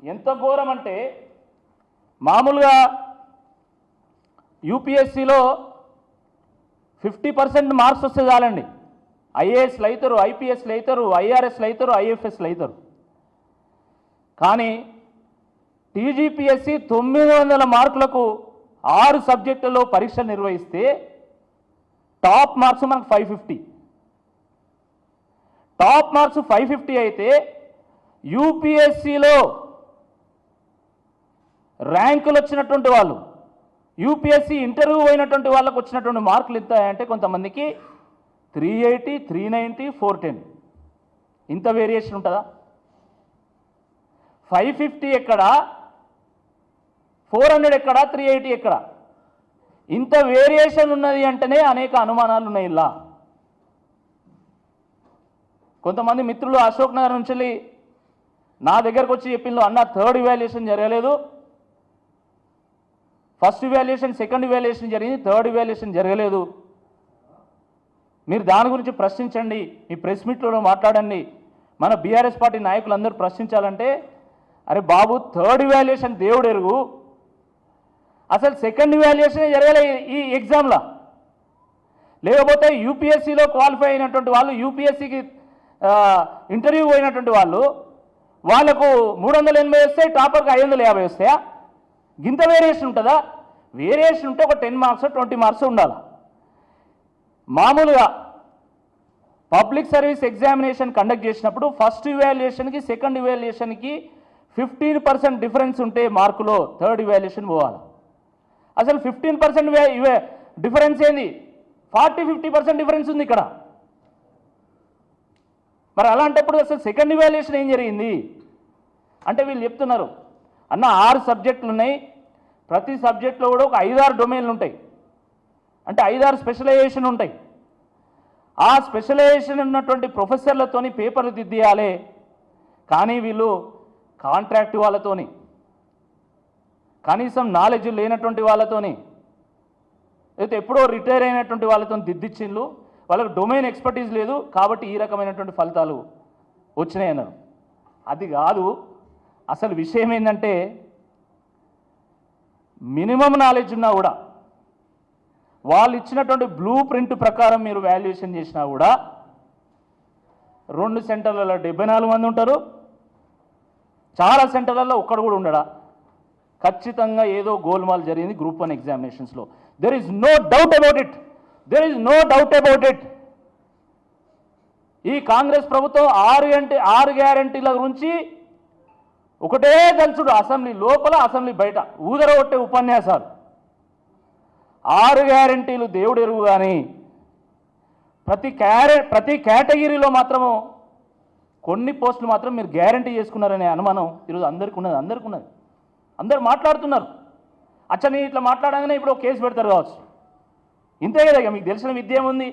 ఎంత ఘోరం అంటే మామూలుగా యూపీఎస్సీలో 50% మార్క్స్ వస్తే చాలండి. ఐఏఎస్లు అవుతారు, ఐపీఎస్లు అవుతారు, ఐఆర్ఎస్లు అవుతారు, ఐఎఫ్ఎస్లు అవుతారు. కానీ టీజీపీఎస్సీ 900 మార్కులకు 6 సబ్జెక్టుల్లో పరీక్ష నిర్వహిస్తే టాప్ మార్క్స్ మనకు 550. టాప్ మార్క్స్ 550 అయితే యూపీఎస్సీలో ర్యాంకులు వచ్చినటువంటి వాళ్ళు, యూపీఎస్సీ ఇంటర్వ్యూ అయినటువంటి వాళ్ళకు వచ్చినటువంటి మార్కులు ఎంత అంటే కొంతమందికి 380, 390, 410. ఇంత వేరియేషన్ ఉంటుందా? 550 ఎక్కడ, 400 ఎక్కడ, 380 ఎక్కడ? ఇంత వేరియేషన్ ఉన్నది అంటేనే అనేక అనుమానాలు ఉన్నాయి. ఇలా కొంతమంది మిత్రులు అశోక్ నగర్ నుంచి నా దగ్గరకు వచ్చి చెప్పిండ్రు, అన్న 3rd ఇవాల్యుయేషన్ జరగలేదు, ఫస్ట్ ఇవాల్యుయేషన్, సెకండ్ ఇవాల్యుయేషన్ జరిగింది, 3rd ఇవాల్యుయేషన్ జరగలేదు. మీరు దాని గురించి ప్రశ్నించండి, మీ ప్రెస్ మీట్లో మాట్లాడండి. మన బీఆర్ఎస్ పార్టీ నాయకులందరూ ప్రశ్నించాలంటే, అరే బాబు 3rd ఇవాల్యుయేషన్ దేవుడు ఎరుగు, అసలు సెకండ్ ఇవాల్యుయేషన్ జరగలే ఈ ఎగ్జామ్లో. లేకపోతే యూపీఎస్సీలో క్వాలిఫై అయినటువంటి వాళ్ళు, యూపీఎస్సీకి ఇంటర్వ్యూ అయినటువంటి వాళ్ళు, వాళ్ళకు 380 వస్తాయి, టాపర్కి 550 వస్తాయా? గింత వేరియేషన్ ఉంటుందా? వేరియేషన్ ఉంటే ఒక 10 మార్క్స్ 20 మార్క్స్ ఉండాలి. మామూలుగా పబ్లిక్ సర్వీస్ ఎగ్జామినేషన్ కండక్ట్ చేసినప్పుడు ఫస్ట్ ఇవాల్యుయేషన్కి సెకండ్ ఇవాల్యుయేషన్కి 15% డిఫరెన్స్ ఉంటే మార్కులో 3rd ఇవాల్యుయేషన్ పోవాలి. అసలు 15% డిఫరెన్స్ ఏంది? 40-50% డిఫరెన్స్ ఉంది ఇక్కడ. మరి అలాంటప్పుడు అసలు సెకండ్ ఇవాల్యుయేషన్ ఏం జరిగింది అంటే వీళ్ళు చెప్తున్నారు, అన్న 6 సబ్జెక్టులు ఉన్నాయి, ప్రతి సబ్జెక్టులో కూడా ఒక 5-6 డొమైన్లు ఉంటాయి, అంటే 5-6 స్పెషలైజేషన్ ఉంటాయి. ఆ స్పెషలైజేషన్ ఉన్నటువంటి ప్రొఫెసర్లతోని పేపర్లు దిద్దేయాలి. కానీ వీళ్ళు కాంట్రాక్ట్ వాళ్ళతోని, కనీసం నాలెడ్జ్ లేనటువంటి వాళ్ళతోని, అయితే ఎప్పుడో రిటైర్ అయినటువంటి వాళ్ళతో దిద్దిచ్చిండ్రు. వాళ్ళకు డొమైన్ ఎక్స్పర్టీస్ లేదు కాబట్టి ఈ రకమైనటువంటి ఫలితాలు వచ్చినాయి అన్నారు. అది కాదు, అసలు విషయం ఏంటంటే మినిమం నాలెడ్జ్ ఉన్నా కూడా వాళ్ళు ఇచ్చినటువంటి బ్లూ ప్రింట్ ప్రకారం మీరు వాల్యుయేషన్ చేసినా కూడా 2 సెంటర్లలో 74 మంది ఉంటారు, చాలా సెంటర్లలో ఒక్కడు కూడా ఉండడా. ఖచ్చితంగా ఏదో గోల్మాల్ జరిగింది గ్రూప్ 1 ఎగ్జామినేషన్స్లో. There is no doubt about it, there is no doubt about it. ఈ కాంగ్రెస్ ప్రభుత్వం 6 గ్యారంటీల గురించి ఒకటే దంచుడు, అసెంబ్లీ లోపల అసెంబ్లీ బయట ఊదరగొట్టే ఉపన్యాసాలు. 6 గ్యారంటీలు దేవుడు ఎరుగు. కానీ ప్రతి కేటగిరీలో మాత్రము కొన్ని పోస్టులు మాత్రం మీరు గ్యారంటీ చేసుకున్నారనే అనుమానం ఈరోజు అందరికీ ఉన్నది. అందరు మాట్లాడుతున్నారు. అచ్చని ఇట్లా మాట్లాడగానే ఇప్పుడు కేసు పెడతారు కావచ్చు. ఇంతే కదా, మీకు తెలిసిన విద్య ఏముంది?